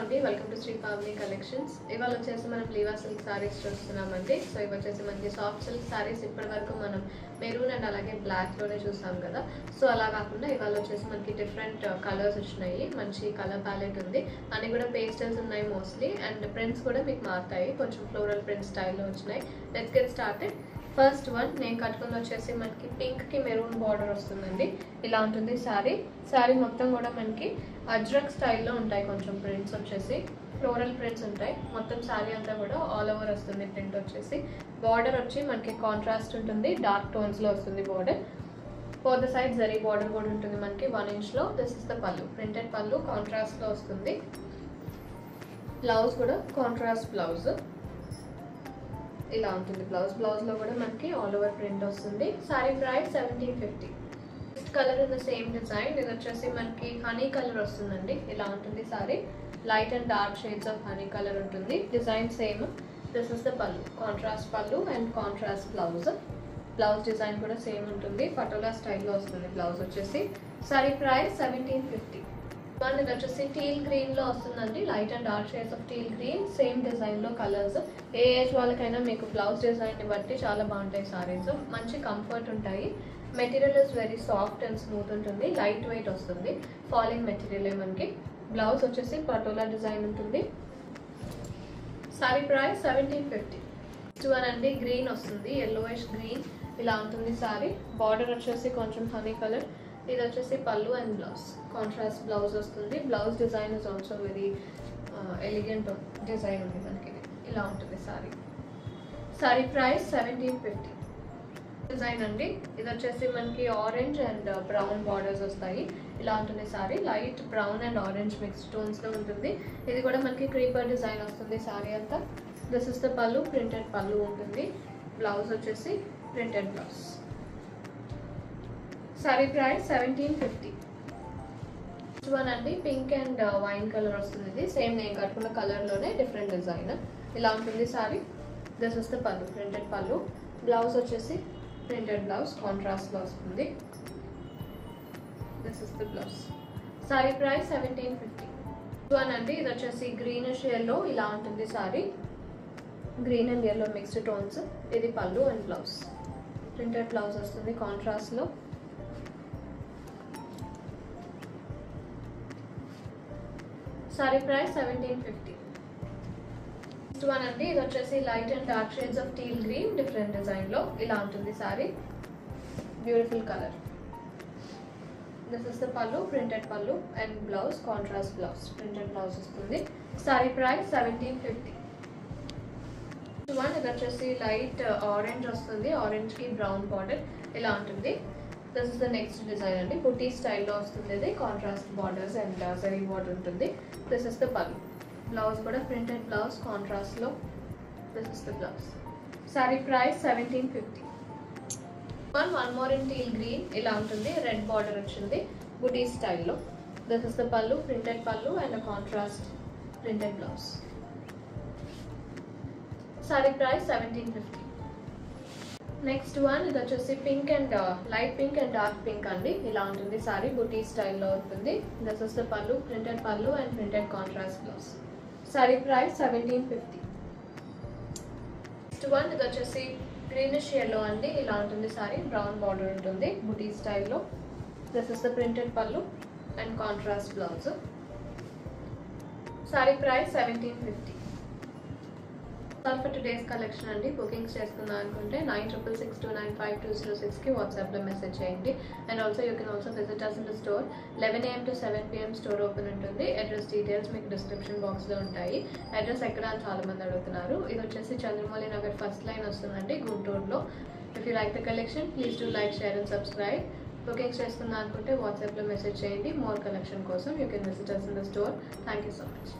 అండి welcome to Shri Pavani collections. ఇవాళ వచ్చేసి మనం లీవా సిల్క్ సారీస్ చూస్తున్నామండి. సో ఇవి వచ్చేసి మనకి సాఫ్ట్ సిల్క్ సారీస్ ఇప్పటి వరకు మనం మెరూన్ అండ్ అలాగే బ్లాక్ లోనే చూసాం కదా. సో అలా కాకుండా ఇవాళ వచ్చేసి మనకి డిఫరెంట్ కలర్స్ వచ్చినాయి. మంచి కలర్ ప్యాలెట్ ఉంది. అన్ని కూడా పేస్టల్స్ ఉన్నాయి మోస్ట్లీ, అండ్ ప్రింట్స్ కూడా మీకు మారుతాయి. కొంచెం ఫ్లోరల్ ప్రింట్ స్టైల్లో వచ్చినాయి. Let's get started. First one నేను కట్టుకుని వచ్చేసి మనకి పింక్ కి మెరూన్ బార్డర్ వస్తుందండి. ఇలా ఉంటుంది శారీ మొత్తం కూడా మనకి అజ్రక్ స్టైల్లో ఉంటాయి. కొంచెం ప్రింట్స్ వచ్చేసి ఫ్లోరల్ ప్రింట్స్ ఉంటాయి. మొత్తం శారీ అంతా కూడా ఆల్ ఓవర్ వస్తుంది. ప్రింట్ వచ్చేసి బార్డర్ వచ్చి మనకి కాంట్రాస్ట్ ఉంటుంది, డార్క్ టోన్స్ లో వస్తుంది border. Four the side zari border కూడా ఉంటుంది మనకి 1 ఇంచ్ లో. This is the pallu, printed పళ్ళు కాంట్రాస్ట్ లో వస్తుంది. బ్లౌజ్ కూడా కాంట్రాస్ట్ బ్లౌజ్ ఇలా ఉంటుంది. బ్లౌజ్ లో కూడా మనకి ఆల్ ఓవర్ ప్రింట్ వస్తుంది. Sari price 1750. Next colour in the same design. ఇది వచ్చేసి మనకి హనీ కలర్ వస్తుందండి. ఇలా ఉంటుంది sari. Light and dark shades of honey colour ఉంటుంది. Design same. This is the pallu, contrast pallu and contrast blouse design కూడా సేమ్ ఉంటుంది. పటోలా స్టైల్లో వస్తుంది బ్లౌజ్ వచ్చేసి. సారీ ప్రైస్ 1750. ఇది వచ్చేసి టీల్ గ్రీన్ లో వస్తుందండి. Light and dark shades of teal green, same design లో కలర్స్. ఏ ఏజ్ వాళ్ళకైనా మీకు బ్లౌజ్ డిజైన్ ని బట్టి చాలా బాగుంటాయి సారీస్. మంచి కంఫర్ట్ ఉంటాయి. Material is very soft and smooth ఉంటుంది. లైట్ వెయిట్ వస్తుంది. ఫాలింగ్ మెటీరియల్ మనకి. బ్లౌజ్ వచ్చేసి పటోలా డిజైన్ ఉంటుంది. Sorry price 1750. నెక్స్ట్ వన్ అండి గ్రీన్ వస్తుంది. yellowish గ్రీన్ ఇలా ఉంటుంది సారీ. బార్డర్ వచ్చేసి కొంచెం హనీ కలర్. ఇది వచ్చేసి పళ్ళు అండ్ బ్లౌజ్, కాంట్రాస్ట్ బ్లౌజ్ వస్తుంది. Blouse design is also very elegant design ఉంది మనకి. ఇలా ఉంటుంది సారీ ప్రైస్ 1750. డిజైన్ అండి. ఇది వచ్చేసి మనకి ఆరెంజ్ అండ్ బ్రౌన్ బార్డర్స్ వస్తాయి. ఇలా ఉంటుంది sari. Light brown and orange mixed tones లో ఉంటుంది. ఇది కూడా మనకి క్రీపర్ డిజైన్ వస్తుంది సారీ అంతా. This is the pallu, printed పళ్ళు ఉంటుంది. బ్లౌజ్ వచ్చేసి printed blouse. Sari price 1750. Next one అండి పింక్ అండ్ వైన్ కలర్ వస్తుంది. ఇది సేమ్ నేను కట్టుకున్న కలర్ లోనే డిఫరెంట్ డిజైన్. ఇలా ఉంటుంది sorry. This is the pallu, printed పళ్ళు. బ్లౌజ్ వచ్చేసి ప్రింటెడ్ బ్లౌజ్ కాంట్రాస్ట్ లో వస్తుంది. This is the blouse. Sari price 1750. One అండి ఇది వచ్చేసి గ్రీనిష్ ఎల్లో ఇలా ఉంటుంది sorry. Green and yellow mixed tones. ఇది పళ్ళు అండ్ బ్లౌజ్. ప్రింటెడ్ బ్లౌజ్ వస్తుంది కాంట్రాస్ట్ లో. Sorry price 1750. నెక్స్ట్ వన్ అండి ఇది వచ్చేసి light and dark shades of teal green different design లో ఇలా ఉంటుంది sorry. Beautiful colour. This is the pallu, printed pallu and blouse contrast blouse. Printed blouse వస్తుంది. Sari price 1750. Next one ఇది వచ్చేసి లైట్ ఆరెంజ్ వస్తుంది. ఆరెంజ్ కి బ్రౌన్ బార్డర్ ఇలా ఉంటుంది. This is the next design అండి. బుటీ స్టైల్లో వస్తుంది. ఇది contrast borders and zari border ఉంటుంది. This is the pallu. Blouse కూడా ప్రింటెడ్ బ్లౌజ్ కాంట్రాస్ట్ లో. This is the blouse. Sari price 1750. One more in teal green ఇలా ఉంటుంది. రెడ్ బార్డర్ వచ్చింది బుటీ స్టైల్లో. This is the pallu, printed pallu and contrast printed blouse. Sari price 1750. Next one ఇది వచ్చేసి pink and light pink and dark pink అండి. ఇలా ఉంటుంది సారీ. బుటీ స్టైల్లో ఉంటుంది. This is the pallu, printed pallu and printed contrast blouse. Sari price 1750. Next one ఇది వచ్చేసి గ్రీనిష్ ఎల్లో అండి. ఇలా ఉంటుంది సారీ. బ్రౌన్ బార్డర్ ఉంటుంది బుటీ స్టైల్లో. This is the printed pallu and contrast blouse. Sari price 1750. For today's collection అండి. బుకింగ్స్ చేసుకుందాం అనుకుంటే 9662952006 కి వాట్సాప్ లో మెసేజ్ చేయండి. And also you can also visit us in the store. 11 AM to 7 PM store open ఉంటుంది. Address details మీకు description box లో ఉంటాయి. అడ్రస్ ఎక్కడ అని చాలా మంది అడుగుతున్నారు. ఇది వచ్చేసి చంద్రమౌళి నగర్ ఫస్ట్ లైన్ వస్తుందండి గుంటూరులో. If you like the collection please do like, share and subscribe. Bookings చేసుకుందాం అనుకుంటే వాట్సాప్ లో మెసేజ్ చేయండి. మోర్ కలెక్షన్ కోసం you can visit us in the store. Thank you so much.